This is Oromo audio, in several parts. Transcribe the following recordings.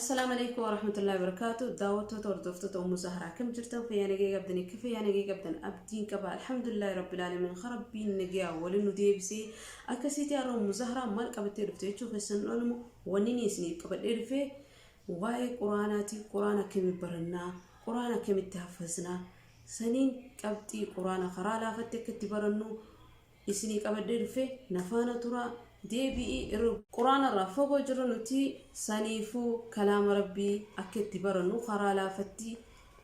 السلام عليكم ورحمة الله وبركاته. دعوت وردفت أم زهرة كم جرتن في نجي قبضني كيف نجي قبضن أبدين كبا الحمد لله رب العالمين خرب بين نجي ولنو دي بسي أكسيتي أم زهرة مال قبضتي رفتي تشوف السنون ونيني سني قبض في واي قرآن كم برنا قرآن كم تحفظنا سنين قبضي قرآن خرالا فتك تبرنو isini qabadde dhufe nafaana tura deebi'i quraana irraa fagoo jiru nuti saniifuu kalaama rabbii akka itti barannu karaa laafatti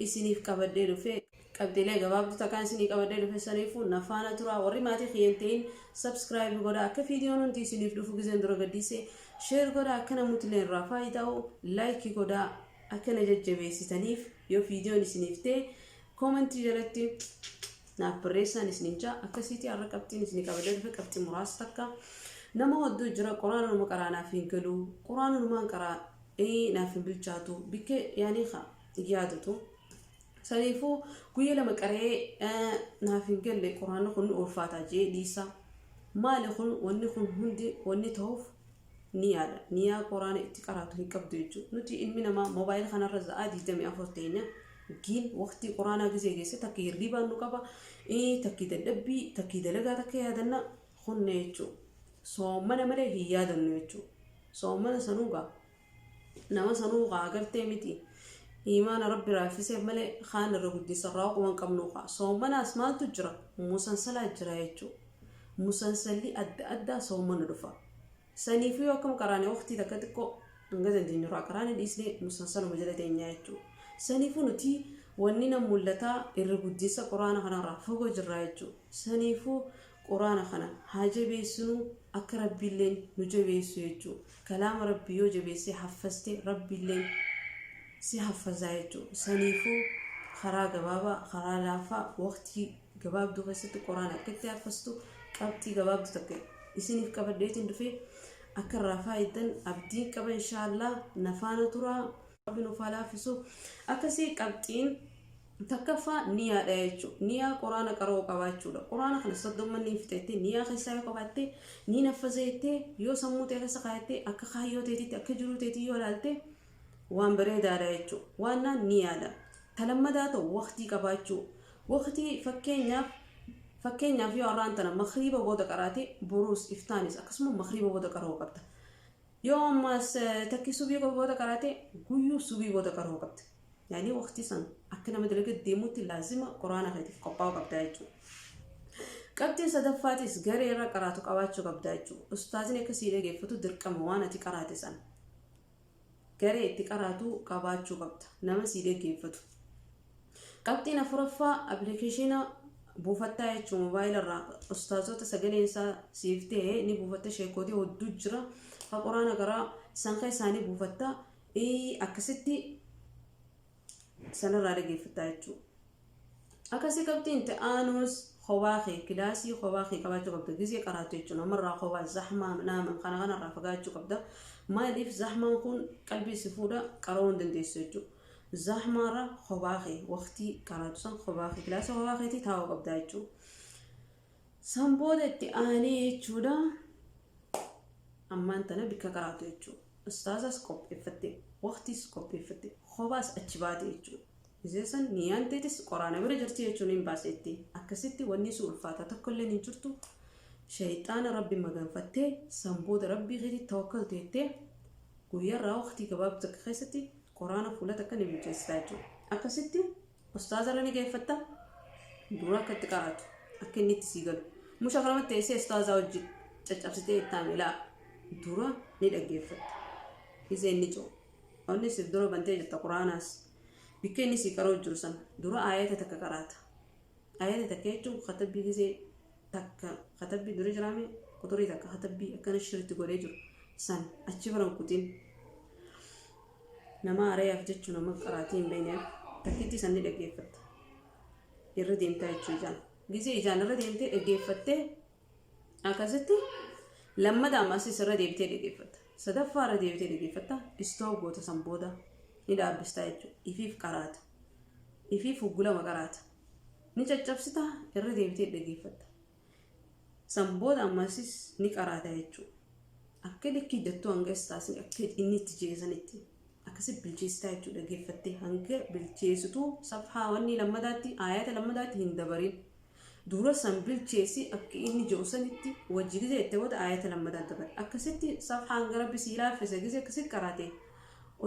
isiniif qabadde dhufe qabdilee gabaabduu takkaan isinii qabadde dhufe saniifuu nafaana tura warri maatii xiyyanteen subscribe godha akka viidiyoon hundi isiniif dhufu gizeen dura gadhiise share godha akka namooti illee irraa faayidaa'u like godha akka na jajjabeessitaniif yoo viidiyoon isiniif ta'e comment jalatti naaf barreessan isninja akkasitti arqabtiin isni qabadde dhufe qabxii muraasa takka nama wadduu jira quraana numa qaraanaaf hin galu quraana numaan qaraa naaf hin bilchaatu bikke yaani yaadatu saniifuu guyya lama qaree naaf hin galle quraana kun ulfaataa jee dhiisa maali kun wanni kun hundi wanni ta'uuf niyaa quraana itti qaraatu hin qabdu jechuudha nuti ilmi namaa moobaayil kanarra za'aa 24 teenya جين وقتي قرانا جزء جزء تكير ريبا نقبا تكيد الدبي تكيد لقى تكيا دنا خنيتشو صومنا ملء هي دنيتشو صومنا سنوقا نما سنوقا قرتي متي إيمان ربي رافسه ملء خان الرجل سراق وان كمنوقا صومنا أسماء تجرا مسلسل جرايتشو مسلسلي أدى صومنا رفا سنيفي وكم قراني وقتي تكتكو نجد الدنيا راكراني ديسلي مسلسل مجلدين ياتشو saniifuu nuti wanni nam mul'ata irra guddisa quraana kanarraa fagoo jirra jechuudha. Saniifuu quraana kana haa jabeessinu akka rabbiilleen nu jabeessu jechuudha. Kalaama rabbii yoo jabeessee haffaste rabbiilleen si haffazaa jechuudha. Saniifuu karaa gabaabaa karaa laafaa waqtii gabaabduu keessatti quraana akka itti haffastu qabxii gabaabduu takka isiniif qabaddeetiin dhufee akka irraa faayidan abdiin qaba inshaallah nafaana turaa. ربنا فلافسو أكسي قبتين تكفى نيا دايتشو نيا قرآن قرأو قباتشو قرآن خلص ضمني فتاتي نيا خساي قباتي ني نفذيتي يو سموتي خسقاتي أكا خايو تيتي أكا جرو تيتي يو لالتي وان بريدا دايتشو وانا نيا دا تلما داتو وقتي قباتشو وقتي فكينا فيو أرانتنا مخريبا بودا قراتي بروس إفتانيس أكسمو مخريبا بودا قرأو قبتا يوم ما تكي سوبي قبودا كراتي قيو سوبي بودا كرهو قبت يعني وقتي سن أكنا مدلقة ديموتي لازمة قرآن خيتي قباو قبتايجو قبتين صدفاتي سغاري را قراتو قواتشو قبتايجو أستاذين كسيري جيفتو دركا موانا تي قراتي سن غاري تي قراتو قواتشو قبت نما سيري جيفتو قبتين أفرفا أبليكيشينا بوفتايجو موبايل را أستاذو تسغلين سا سيفتي ني بوفتا شيكودي ودوجرا فقرآن قرأ سانخي ساني بوفتا أكستي سنة رارجي فتايتشو أكسي كبتين تآنوس خواخي كلاسي خواخي كباتشو كبتا جزي قراتيتشو مرة خوا زحمة نامن خنا رافقاتشو كبتا ما يليف زحمة نكون قلبي سفودا قرون دنديسيتشو زحمة را خواخي وقتي قراتو سان خواخي كلاسي خواخي تي تاو كبتايتشو سنبودة تآنيتشو دا أما أنت نبيك قرأت يجو أستاذ سكوب إفتي وقتي سكوب إفتي خواص أتشبات يجو إذا نيان تيتس قرآن برجرتي يجو نباس إتي أكسيتي ونيسو الفاتة تكل نجرتو شيطان ربي مغان فتي سنبود ربي غيري توكل تيتي ويرى وقتي كباب تكخيستي قرآن فولتك نبي جيستاجو أكسيتي أستاذ راني جاي فتا دورا كتقرأت أكني تسيقل مش أغرامت تيسي أستاذ وجد تجابستي التامي لا دورا ندقيفت إذا نجو أو نسيب دورا بنتيجة القرآناس بكي نسي كارو جرسان دورا آيات تكاكرات آيات تكيتو خطب بي زي تكا خطب بي دوري جرامي قطوري تكا خطب بي أكان الشرط قولي جر سان أتشبران كتين نما أريا فتشو نما قراتين بينيا تكيتي سان ندقيفت الرديم تايتشو جان جيزي جان الرديم تايتشو أكازتي لما داماسي سر ديبتي ديفت صدفار ديبتي ديفتا استو غوتا سمبودا ندا بستايتو يفيف قرات يفيف غولا مقرات نيچچبستا ار ديبتي ديفت سمبودا ماسيس ني قراتا يچو اكدي كيدتو انغستاسي اكيد اني تجيزنتي akkasi bilcheessitaa jechuudha geeffattee hanga bilcheessitu safhaa wanni lammadaatti ayata lammadaatti hin dabarin dura san bilcheessi akka inni joosanitti wajji gizee itti wada ayata lammadaatti dabar akkasitti safhaan gara bisiilaa fisa gizee akkasitti qaraate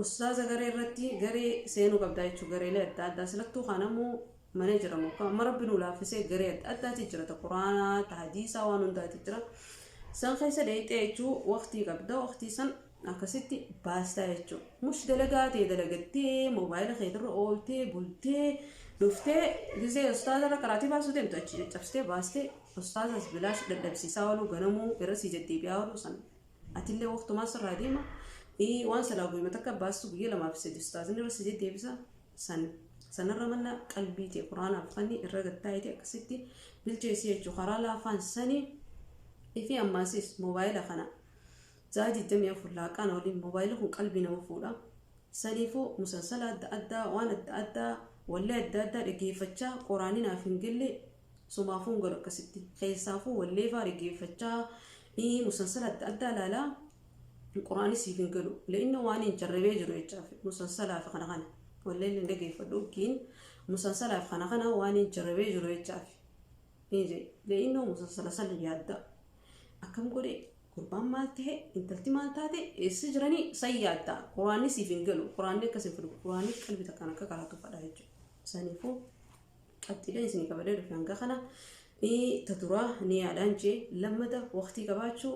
ustaaza garee irratti garee seenuu qabdaa jechuudha gareelee adda addaa silattuu kanamoo mana jiramu kan rabbinu laafisee garee adda addaatti jira ta quraanaa ta hadiisaa waan hundaatti jira san keessa deeyxee jechuu waqtii qabda waqtii san akkasitti baastaa jechuudha mush dalagaatee dalagattee moobaayila keetirra ooltee bultee dhuftee gizee ustaazarra qaraatii baasuu deemtu achi caccabsitee baastee ustaazas bilaash dadhabsiisaa ooluu ganamuu irra sii deddeebi'aa ooluu san atillee waqtumaa sirraa deema waan salaa guyyuma takka baastu guyyaa lamaaf sadii ustaazin irra sii deddeebisa sanarra manna qalbii ta'e quraanaaf fanni irra gattaa'ee akkasitti bilcheessee jechuudha karaa laafaan sanii ifi ammaasis moobaayila kana zaadi damee fullaaqaan waliin moobaayila kun qalbii nama fuudha saniifuu musalsala adda addaa waan adda addaa wallee adda addaa dhageeffachaa quraaninaaf hin galle sumaafuu hin galu akkasitti keessaafuu wallee faa dhageeffachaa musalsala adda addaa laalaa quraanisiif hin galu le'inna waan hin jarrabee jiru jechaaf musalsalaaf kana wallee hin dhageeffadhu ukiin musalsalaaf kana waan hin jarrabee jiru jechaaf le'inna musalsala salli yaadda akkam godhe gurbaan maal ta'e intalti maal taate eessa jiranii sayyaadda quraanni siif hin galu quraanni akkasiin fudhu quraanni qalbii takkaan akka qaraatu fadha jechuudha saniifuu qabxiilee isinii qabadee dhufe hanga kana taturaa ni yaadaan jee lammata waqtii qabaachuu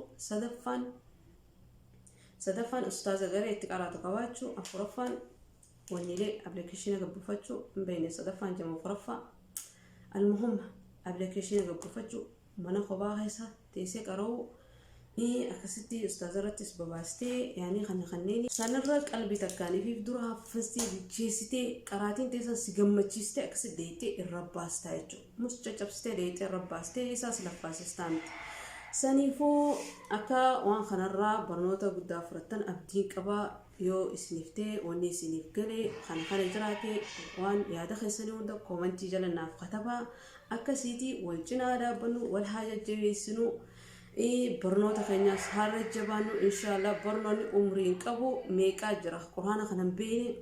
sadaffaan ustaaza garee itti qaraatu qabaachuu afuraffaan wanniilee appilikeeshina gabbifachuu hin beekne sadaffaan jama afuraffaa almuhumma appilikeeshina gabbifachuu mana kophaa keessa teessee qara'uu akkasitti ustaazarrattis babaastee yaani kanneen sanarra qalbii takkaaniif dura haffastee bilcheessitee qaraatiin teessan si gammachiistee akkasitti deettee irra baastaa jechuudha mus caccabsitee deettee irra baastee isaas laffaasistaa miti saniifuu akka waan kanarraa barnoota guddaa fudhattan abdiin qabaa yoo isiniiftee wanni isiniif galee kana jiraate waan yaada keessanii hunda koomentii jala naaf katabaa akkasiitii wal cinaa dhaabbannu wal haa jajjabeessinu barnoota keenyaas har'a jabaannu inshallah barnoonni umriin qabu meeqaa jira quraana kana hin beekne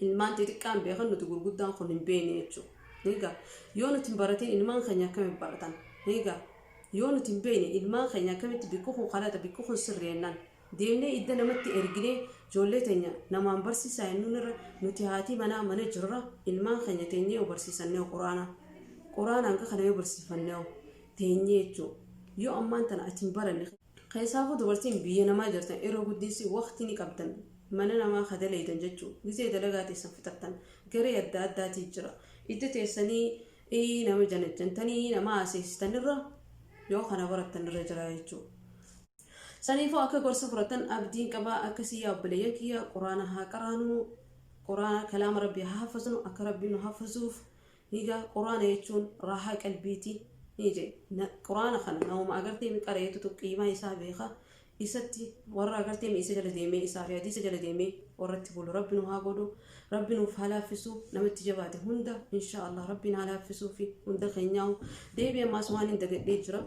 ilmaan xixiqqaan beekan nuti gurguddaan kun hin beekne jechuudha egaa yoo nuti hin baratiin ilmaan keenya akkamitti baratan egaa yoo nuti hin beekne ilmaan keenya akkamitti bikku kun qalata bikku kun sirreennaan deemnee idda namatti erginee ijoollee teenya namaan barsiisaa irra nuti haatii mana jirra ilmaan keenya teenyee yoo barsiisannee quraanaan kana yoo barsiifannee teenyee jechuudha yoo ammaan tana atiin baranne keessaafuu dubartiin biyya namaa jirtan yeroo guddinsi waqtii ni qabdan mana namaa kadaleeytan jechuudha gisee dalagaa teessan fixattan garee adda addaatii jira idda teessanii nama janajjantanii nama aseessitanirra yoo kana barattan irra jira jechuudha saniifuu akka gorsa fudhatan abdiin qabaa akkasii yaabbileeyyan kiyya quraana haa qaraanuu quraana kalaama rabbii haa hafaznu akka rabbiin nu hafazuuf nigaa quraana jechuun raahaa qalbiitii نيجي قرآن خنا نوم أقرتي مقرأة تقيمة إسابيخة إستي ورا أقرتي ميسجل ديمي إسابيا دي سجل ديمي ورتبوا ربنا هاقولوا ربنا فلا فسو نمت جباته هندا إن شاء الله ربنا على فسو في هندا خنياو ديبي ما سوان إنت ديجرا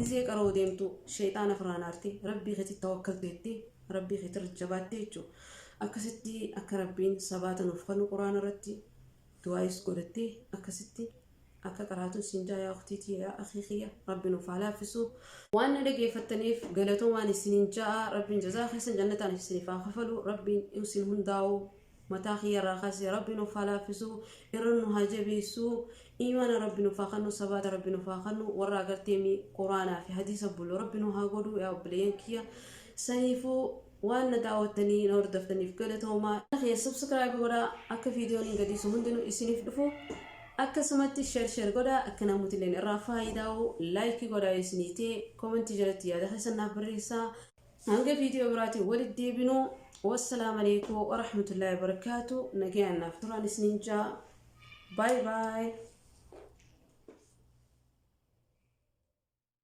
إزاي قرأوا ديمتو شيطان فرانارتي ربي خدي توكل ديتي ربي خدي رجبات ديتو أكستي أكربين سبات نفخن قرآن رتي دوايس قرتي أكستي akka qaraatu sinjaa yaa ukhtiitii yaa akhiikhiyya rabbi nuuf haa laaffisu waan na dhageeffattaniif galatoomaan isiniin ja'a rabbiin jazaa keessan jannataan isiniif haa kafalu rabbiin isin hundaa'u mataa kiyyarraa kaasee rabbi nuuf haa laaffisu irra nu haa jabeessu iimaana rabbi nuuf haa kennu sabaata rabbi nuuf haa kennu warra agartee quraanaa fi hadiisa bulu rabbi nuuf haa godhu yaa obboleeyyan kiyya saniifuu waan na daawwattanii na hordoftaniif galatoomaa kiyya subscribe godhaa akka viidiyoon hin gadiisu hundinuu isiniif dhufu akkasumatti share godhaa akka namooti illee irraa faayidaa'u like godhaa isiniitee commenti jalatti yaada keessan naaf barreessaa hanga viidiyoo biraatiin walitti deebinu wassalaamu alaykum wa rahmatullahi wa barakaatu nagayaan naaf turaan isiniin jaa bye bye